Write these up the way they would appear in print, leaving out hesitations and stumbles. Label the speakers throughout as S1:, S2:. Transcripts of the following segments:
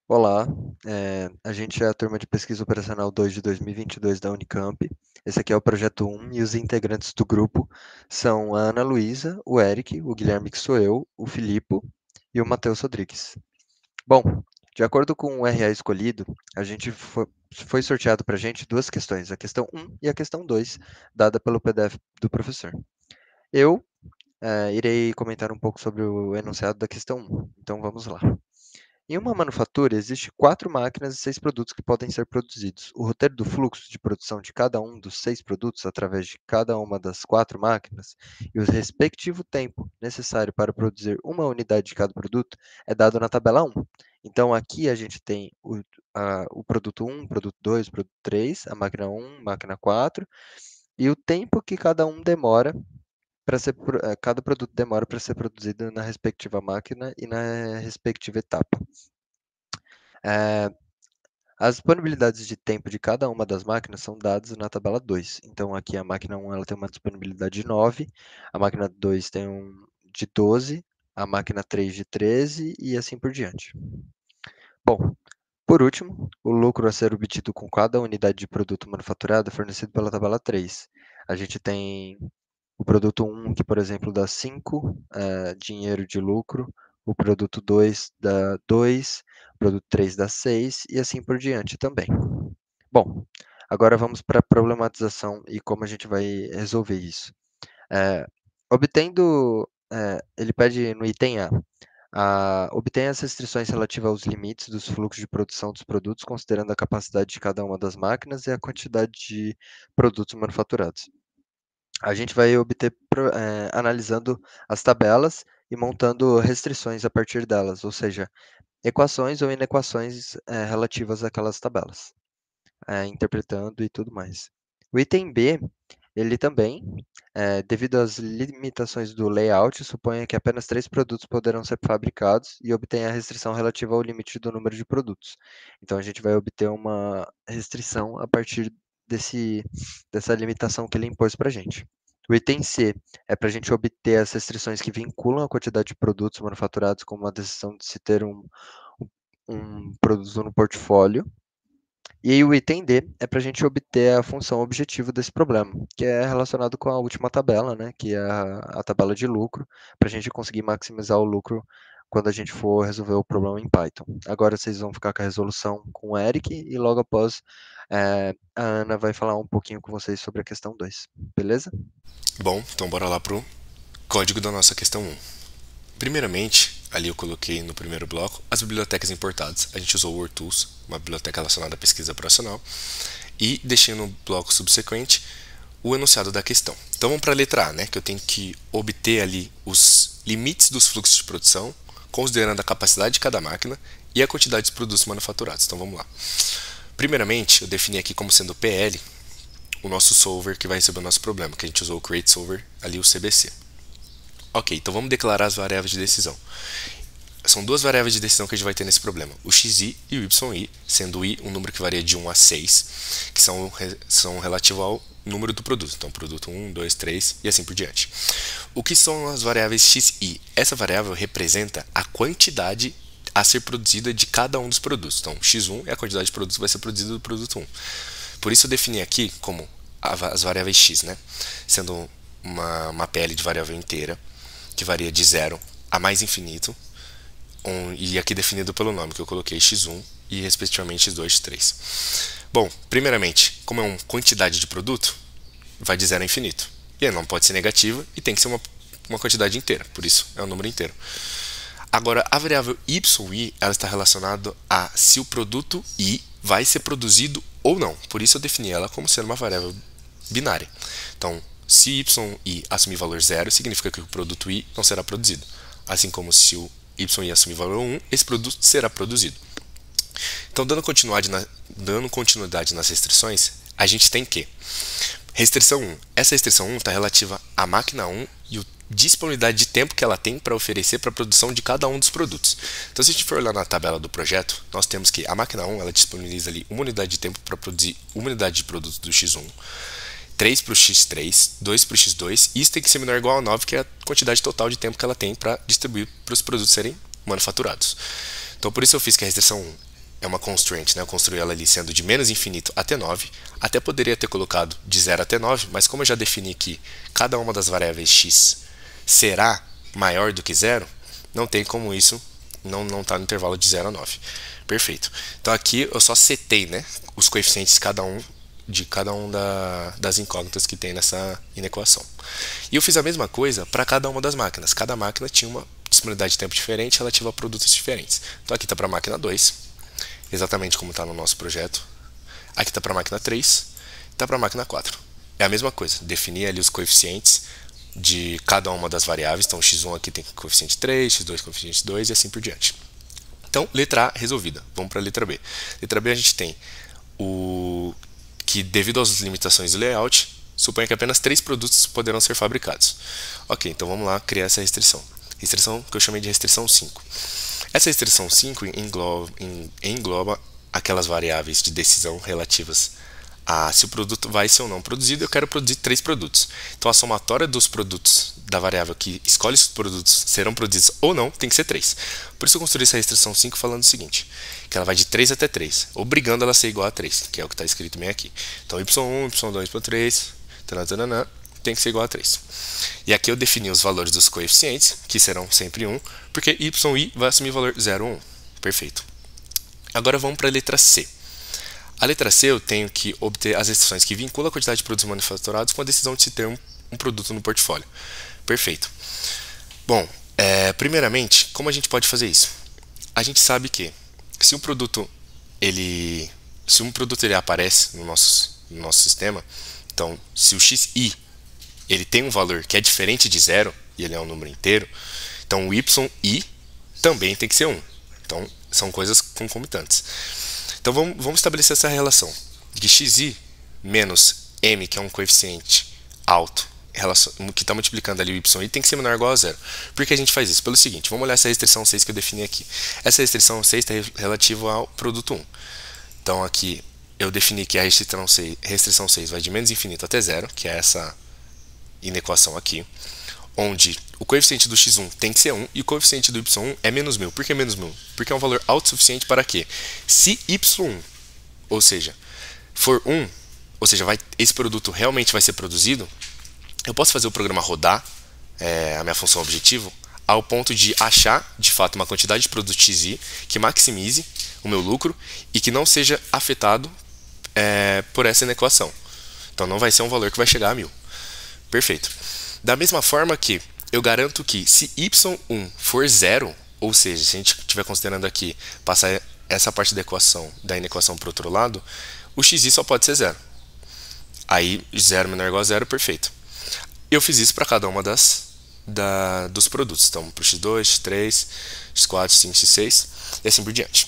S1: Olá, a gente é a turma de pesquisa operacional 2 de 2022 da Unicamp. Esse aqui é o projeto 1 e os integrantes do grupo são a Ana Luísa, o Eric, o Guilherme que sou eu, o Filipe e o Matheus Rodrigues. Bom, de acordo com o RA escolhido, a gente foi sorteado para a gente duas questões, a questão 1 e a questão 2, dada pelo PDF do professor. Eu irei comentar um pouco sobre o enunciado da questão 1, então vamos lá. Em uma manufatura, existem 4 máquinas e 6 produtos que podem ser produzidos. O roteiro do fluxo de produção de cada um dos 6 produtos através de cada uma das 4 máquinas e o respectivo tempo necessário para produzir uma unidade de cada produto é dado na tabela 1. Então, aqui a gente tem o produto 1, o produto 2, o produto 3, a máquina 1, máquina 4, e o tempo que cada um demora cada produto demora para ser produzido na respectiva máquina e na respectiva etapa. Eh, As disponibilidades de tempo de cada uma das máquinas são dadas na tabela 2. Então, aqui a máquina 1 ela tem uma disponibilidade de 9, a máquina 2 tem de 12, a máquina 3 de 13 e assim por diante. Bom, por último, o lucro a ser obtido com cada unidade de produto manufaturado é fornecido pela tabela 3. A gente tem o produto 1, que, por exemplo, dá 5 dinheiro de lucro, o produto 2 dá 2, o produto 3 dá 6 e assim por diante também. Bom, agora vamos para a problematização e como a gente vai resolver isso. É, ele pede no item A, obtenha as restrições relativas aos limites dos fluxos de produção dos produtos, considerando a capacidade de cada uma das máquinas e a quantidade de produtos manufaturados. A gente vai obter analisando as tabelas e montando restrições a partir delas, ou seja, equações ou inequações relativas àquelas tabelas, interpretando e tudo mais. O item B, ele também, devido às limitações do layout, suponha que apenas 3 produtos poderão ser fabricados e obtém a restrição relativa ao limite do número de produtos. Então, a gente vai obter uma restrição a partir dessa limitação que ele impôs para a gente. O item C é para a gente obter as restrições que vinculam a quantidade de produtos manufaturados, como a decisão de se ter um produto no portfólio. E aí o item D é para a gente obter a função objetivo desse problema, que é relacionado com a última tabela, né, que é a tabela de lucro, para a gente conseguir maximizar o lucro quando a gente for resolver o problema em Python. Agora vocês vão ficar com a resolução com o Eric e logo após a Ana vai falar um pouquinho com vocês sobre a questão 2, beleza?
S2: Bom, então bora lá pro código da nossa questão 1. Primeiramente, ali eu coloquei no primeiro bloco as bibliotecas importadas. A gente usou o WordTools, uma biblioteca relacionada à pesquisa operacional, e deixei no bloco subsequente o enunciado da questão. Então vamos para a letra A, né, que eu tenho que obter ali os limites dos fluxos de produção, considerando a capacidade de cada máquina e a quantidade de produtos manufaturados. Então vamos lá. Primeiramente, eu defini aqui como sendo o PL o nosso solver que vai receber o nosso problema, que a gente usou o create solver ali, o CBC. Ok, então vamos declarar as variáveis de decisão. São duas variáveis de decisão que a gente vai ter nesse problema, o xi e o yi, sendo o i um número que varia de 1 a 6, que são relativo ao número do produto, então produto 1, 2, 3 e assim por diante. O que são as variáveis xi? Essa variável representa a quantidade a ser produzida de cada um dos produtos. Então, x1 é a quantidade de produtos que vai ser produzida do produto 1. Por isso eu defini aqui como as variáveis x, né? Sendo uma PL de variável inteira, que varia de 0 a mais infinito, e aqui definido pelo nome, que eu coloquei x1 e respectivamente x2 e x3. Bom, primeiramente, como é uma quantidade de produto, vai de 0 a infinito. E aí não pode ser negativa e tem que ser uma quantidade inteira, por isso é um número inteiro. Agora, a variável yi, ela está relacionada a se o produto i vai ser produzido ou não. Por isso eu defini ela como sendo uma variável binária. Então, se yi assumir valor 0, significa que o produto i não será produzido. Assim como se o yi assumir valor 1, esse produto será produzido. Então, dando continuidade nas restrições, a gente tem que restrição 1. Essa restrição 1 está relativa à máquina 1 e a disponibilidade de tempo que ela tem para oferecer para a produção de cada um dos produtos. Então, se a gente for olhar na tabela do projeto, nós temos que a máquina 1 ela disponibiliza ali uma unidade de tempo para produzir uma unidade de produto do x1, 3 para o x3, 2 para o x2, e isso tem que ser menor ou igual a 9, que é a quantidade total de tempo que ela tem para distribuir para os produtos serem manufaturados. Então, por isso eu fiz que a restrição 1 é uma constraint, né? Eu construí ela ali sendo de menos infinito até 9. Até poderia ter colocado de 0 até 9, mas como eu já defini que cada uma das variáveis x será maior do que 0, não tem como isso não tá no intervalo de 0 a 9. Perfeito. Então aqui eu só setei, né, os coeficientes de cada um das incógnitas que tem nessa inequação. E eu fiz a mesma coisa para cada uma das máquinas. Cada máquina tinha uma disponibilidade de tempo diferente relativa a produtos diferentes. Então aqui está para a máquina 2, exatamente como está no nosso projeto. Aqui está para a máquina 3, está para a máquina 4. É a mesma coisa, definir ali os coeficientes de cada uma das variáveis. Então x1 aqui tem coeficiente 3, x2 coeficiente 2 e assim por diante. Então, letra A resolvida. Vamos para a letra B. Letra B a gente tem o que, devido às limitações do layout, suponha que apenas 3 produtos poderão ser fabricados. Ok, então vamos lá criar essa restrição. Restrição que eu chamei de restrição 5. Essa restrição 5 engloba aquelas variáveis de decisão relativas a se o produto vai ser ou não produzido. Eu quero produzir 3 produtos. Então a somatória dos produtos da variável que escolhe se os produtos serão produzidos ou não tem que ser 3. Por isso eu construí essa restrição 5 falando o seguinte, que ela vai de 3 até 3, obrigando ela a ser igual a 3, que é o que está escrito bem aqui. Então y1, y2, y3, tem que ser igual a 3. E aqui eu defini os valores dos coeficientes, que serão sempre 1, porque y vai assumir o valor 0, 1. Perfeito. Agora vamos para a letra C. A letra C eu tenho que obter as restrições que vinculam a quantidade de produtos manufaturados com a decisão de se ter um produto no portfólio. Perfeito. Bom, primeiramente, como a gente pode fazer isso? A gente sabe que se um produto ele aparece no nosso sistema, então se o xi ele tem um valor que é diferente de 0 e ele é um número inteiro, então o yi também tem que ser 1. Então são coisas concomitantes. Então vamos estabelecer essa relação de xi menos m, que é um coeficiente alto, que está multiplicando ali o yi, tem que ser menor ou igual a 0. Por que a gente faz isso? Pelo seguinte, vamos olhar essa restrição 6 que eu defini aqui. Essa restrição 6 está relativa ao produto 1. Então aqui eu defini que a restrição 6 vai de menos infinito até 0, que é essa inequação aqui, onde o coeficiente do x1 tem que ser 1 e o coeficiente do y1 é menos 1000. Por que menos 1000? Porque é um valor autossuficiente para quê? Se y1, ou seja, for 1, ou seja, esse produto realmente vai ser produzido, eu posso fazer o programa rodar, a minha função objetivo, ao ponto de achar, de fato, uma quantidade de produto xi que maximize o meu lucro e que não seja afetado por essa inequação. Então não vai ser um valor que vai chegar a 1000. Perfeito. Da mesma forma que eu garanto que se y1 for 0, ou seja, se a gente estiver considerando aqui passar essa parte da inequação para o outro lado, o xi só pode ser 0. Aí 0 menor ou igual a 0, perfeito. Eu fiz isso para cada uma dos produtos. Então, para o x2, x3, x4, x5, x6 e assim por diante.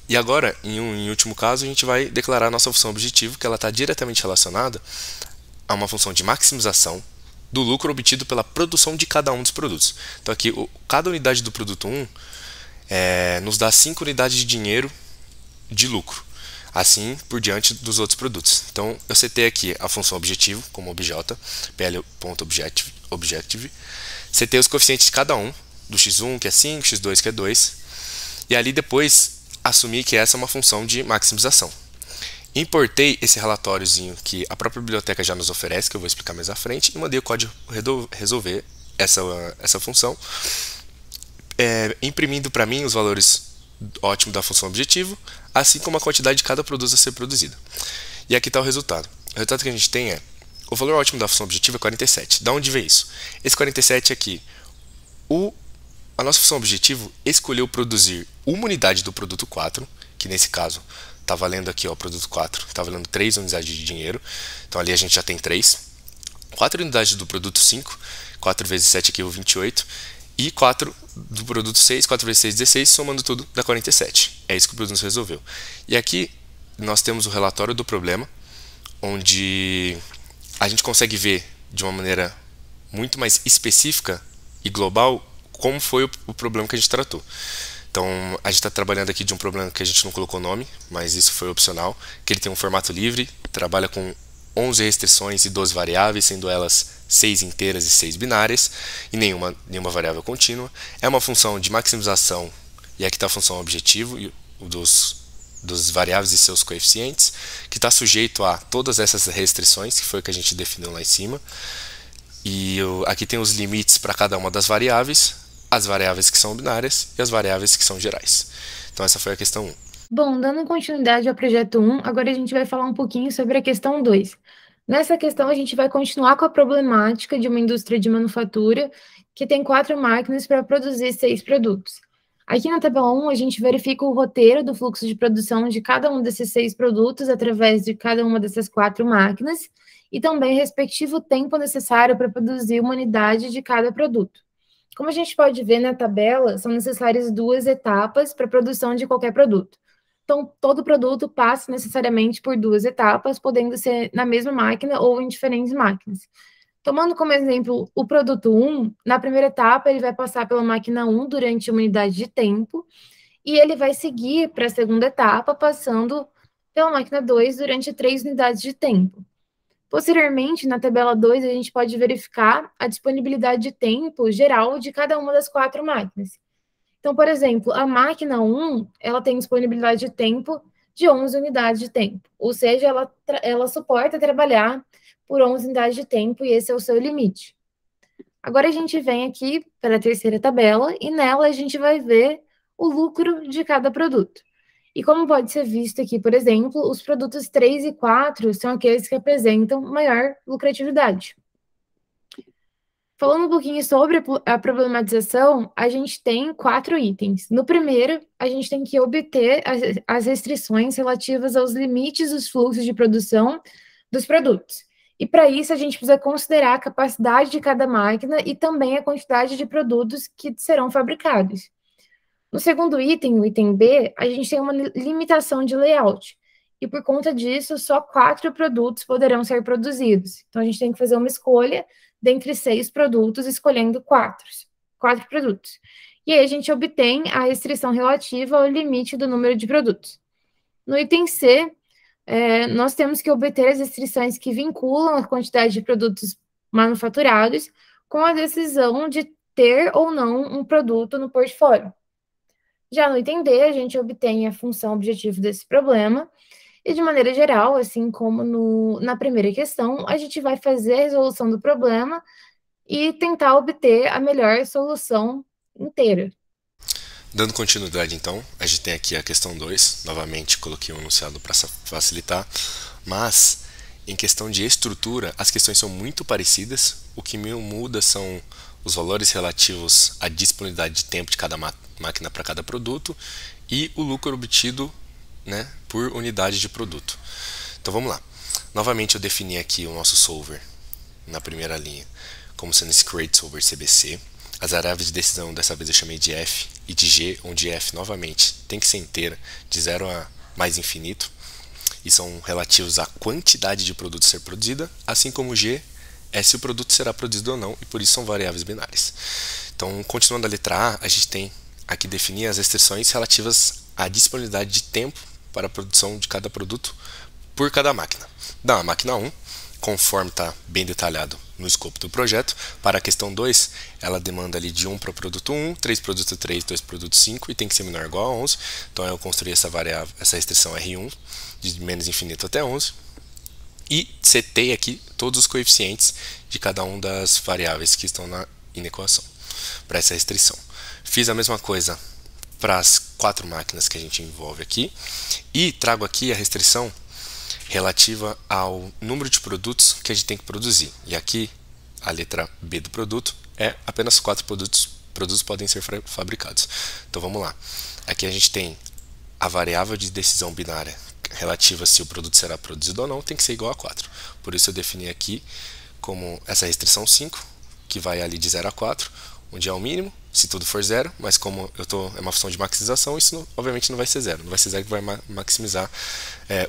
S2: E agora, em último caso, a gente vai declarar a nossa função objetivo, que ela está diretamente relacionada a uma função de maximização do lucro obtido pela produção de cada um dos produtos. Então aqui, cada unidade do produto 1 nos dá 5 unidades de dinheiro de lucro, assim por diante dos outros produtos. Então eu setei aqui a função objetivo como obj, pl.objective, setei os coeficientes de cada um, do x1 que é 5, x2 que é 2, e ali depois assumi que essa é uma função de maximização. Importei esse relatóriozinho que a própria biblioteca já nos oferece, que eu vou explicar mais à frente, e mandei o código resolver essa função, imprimindo para mim os valores ótimos da função objetivo, assim como a quantidade de cada produto a ser produzido. E aqui está o resultado. O resultado que a gente tem é, o valor ótimo da função objetivo é 47. Da onde veio isso? Esse 47 aqui, a nossa função objetivo escolheu produzir uma unidade do produto 4, que nesse caso está valendo aqui, ó, o produto 4, está valendo 3 unidades de dinheiro. Então ali a gente já tem 3. 4 unidades do produto 5, 4 vezes 7 aqui é o 28. E 4 do produto 6, 4 vezes 6, 16, somando tudo dá 47. É isso que o produto nos resolveu. E aqui nós temos o relatório do problema, onde a gente consegue ver de uma maneira muito mais específica e global como foi o problema que a gente tratou. Então, a gente está trabalhando aqui de um problema que a gente não colocou nome, mas isso foi opcional, que ele tem um formato livre, trabalha com 11 restrições e 12 variáveis, sendo elas 6 inteiras e 6 binárias, e nenhuma variável contínua. É uma função de maximização, e aqui está a função objetivo, e dos variáveis e seus coeficientes, que está sujeito a todas essas restrições, que foi o que a gente definiu lá em cima. E aqui tem os limites para cada uma das variáveis, as variáveis que são binárias e as variáveis que são gerais. Então essa foi a questão 1.
S3: Bom, dando continuidade ao projeto 1, agora a gente vai falar um pouquinho sobre a questão 2. Nessa questão, a gente vai continuar com a problemática de uma indústria de manufatura que tem 4 máquinas para produzir 6 produtos. Aqui na tabela 1, a gente verifica o roteiro do fluxo de produção de cada um desses 6 produtos através de cada uma dessas 4 máquinas e também o respectivo tempo necessário para produzir uma unidade de cada produto. Como a gente pode ver na tabela, são necessárias 2 etapas para a produção de qualquer produto. Então, todo produto passa necessariamente por 2 etapas, podendo ser na mesma máquina ou em diferentes máquinas. Tomando como exemplo o produto 1, na primeira etapa ele vai passar pela máquina 1 durante uma unidade de tempo, e ele vai seguir para a segunda etapa, passando pela máquina 2 durante 3 unidades de tempo. Posteriormente, na tabela 2, a gente pode verificar a disponibilidade de tempo geral de cada uma das 4 máquinas. Então, por exemplo, a máquina 1, ela tem disponibilidade de tempo de 11 unidades de tempo, ou seja, ela suporta trabalhar por 11 unidades de tempo e esse é o seu limite. Agora a gente vem aqui para a terceira tabela e nela a gente vai ver o lucro de cada produto. E como pode ser visto aqui, por exemplo, os produtos 3 e 4 são aqueles que apresentam maior lucratividade. Falando um pouquinho sobre a problematização, a gente tem 4 itens. No primeiro, a gente tem que obter as restrições relativas aos limites dos fluxos de produção dos produtos. E para isso, a gente precisa considerar a capacidade de cada máquina e também a quantidade de produtos que serão fabricados. No segundo item, o item B, a gente tem uma limitação de layout. E por conta disso, só 4 produtos poderão ser produzidos. Então, a gente tem que fazer uma escolha dentre 6 produtos, escolhendo 4 produtos. E aí, a gente obtém a restrição relativa ao limite do número de produtos. No item C, nós temos que obter as restrições que vinculam a quantidade de produtos manufaturados com a decisão de ter ou não um produto no portfólio. Já no item D, a gente obtém a função objetivo desse problema, e de maneira geral, assim como na primeira questão, a gente vai fazer a resolução do problema e tentar obter a melhor solução inteira.
S2: Dando continuidade, então, a gente tem aqui a questão 2, novamente coloquei um enunciado para facilitar, mas em questão de estrutura, as questões são muito parecidas, o que muda são os valores relativos à disponibilidade de tempo de cada máquina para cada produto e o lucro obtido, né, por unidade de produto. Então vamos lá. Novamente eu defini aqui o nosso solver na primeira linha como sendo esse create solver CBC. As variáveis de decisão dessa vez eu chamei de f e de g, onde f novamente tem que ser inteira, de 0 a mais infinito, e são relativos à quantidade de produto a ser produzida, assim como g é se o produto será produzido ou não, e por isso são variáveis binárias. Então, continuando a letra A, a gente tem aqui definir as restrições relativas à disponibilidade de tempo para a produção de cada produto por cada máquina. Da máquina 1, conforme está bem detalhado no escopo do projeto, para a questão 2, ela demanda ali de 1 para o produto 1, 3 para o produto 3, 2 para o produto 5 e tem que ser menor ou igual a 11. Então eu construí essa variável, essa restrição R1, de menos infinito até 11, e setei aqui todos os coeficientes de cada uma das variáveis que estão na inequação para essa restrição. Fiz a mesma coisa para as 4 máquinas que a gente envolve aqui e trago aqui a restrição relativa ao número de produtos que a gente tem que produzir. E aqui a letra B do produto é apenas 4 produtos podem ser fabricados. Então vamos lá. Aqui a gente tem a variável de decisão binária relativa se o produto será produzido ou não, tem que ser igual a 4. Por isso eu defini aqui como essa restrição 5, que vai ali de 0 a 4, onde é o mínimo, se tudo for 0, mas como é uma função de maximização, isso obviamente não vai ser 0. Não vai ser 0 que vai maximizar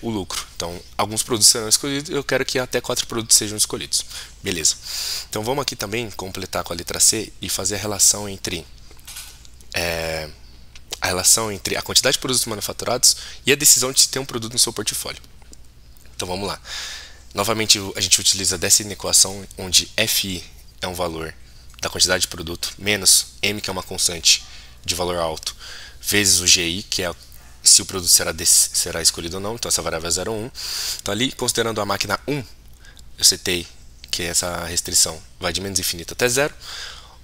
S2: o lucro. Então, alguns produtos serão escolhidos, eu quero que até 4 produtos sejam escolhidos. Beleza. Então, vamos aqui também completar com a letra C e fazer a relação entre a quantidade de produtos manufaturados e a decisão de se ter um produto no seu portfólio. Então vamos lá. Novamente a gente utiliza dessa inequação onde FI é um valor da quantidade de produto menos M, que é uma constante de valor alto, vezes o GI, que é se o produto será escolhido ou não, então essa variável é 0 ou 1. Então ali, considerando a máquina 1, eu setei que essa restrição vai de menos infinito até zero,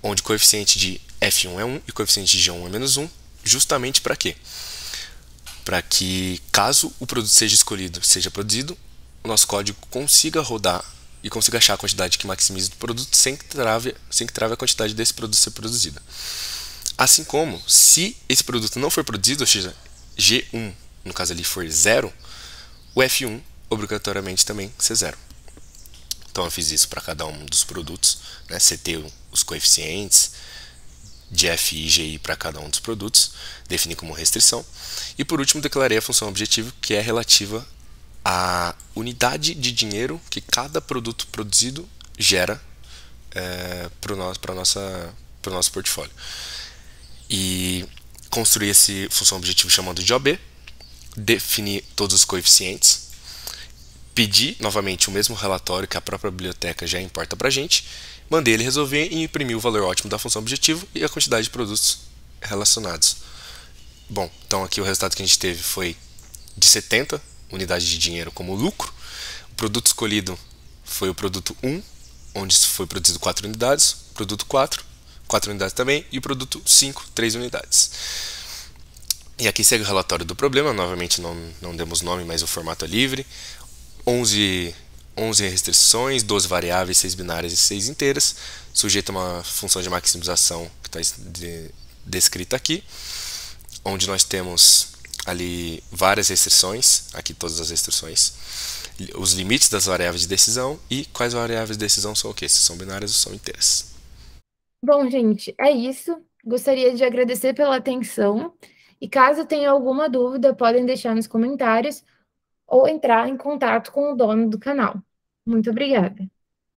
S2: onde o coeficiente de F1 é 1 e o coeficiente de G1 é menos 1, justamente para quê? Para que, caso o produto seja escolhido, seja produzido, o nosso código consiga rodar e consiga achar a quantidade que maximize do produto sem que trave a quantidade desse produto ser produzida. Assim como, se esse produto não for produzido, ou seja, G1, no caso ali, for zero, o F1 obrigatoriamente também ser zero. Então eu fiz isso para cada um dos produtos, né? Setei os coeficientes de F, I e GI para cada um dos produtos, defini como restrição. E por último declarei a função objetivo, que é relativa à unidade de dinheiro que cada produto produzido gera para o nosso portfólio. E construí essa função objetivo chamando de OB, defini todos os coeficientes, pedi novamente o mesmo relatório que a própria biblioteca já importa para a gente, mandei ele resolver e imprimi o valor ótimo da função objetivo e a quantidade de produtos relacionados. Bom, então aqui o resultado que a gente teve foi de 70 unidades de dinheiro como lucro. O produto escolhido foi o produto 1, onde foi produzido 4 unidades, produto 4, 4 unidades também, e o produto 5, 3 unidades. E aqui segue o relatório do problema, novamente não demos nome, mas o formato é livre. 11 restrições, 12 variáveis, 6 binárias e 6 inteiras, sujeito a uma função de maximização que está descrita aqui, onde nós temos ali várias restrições, aqui todas as restrições, os limites das variáveis de decisão e quais variáveis de decisão são o que? Se são binárias ou são inteiras.
S3: Bom, gente, é isso. Gostaria de agradecer pela atenção. E caso tenha alguma dúvida, podem deixar nos comentários ou entrar em contato com o dono do canal. Muito obrigada.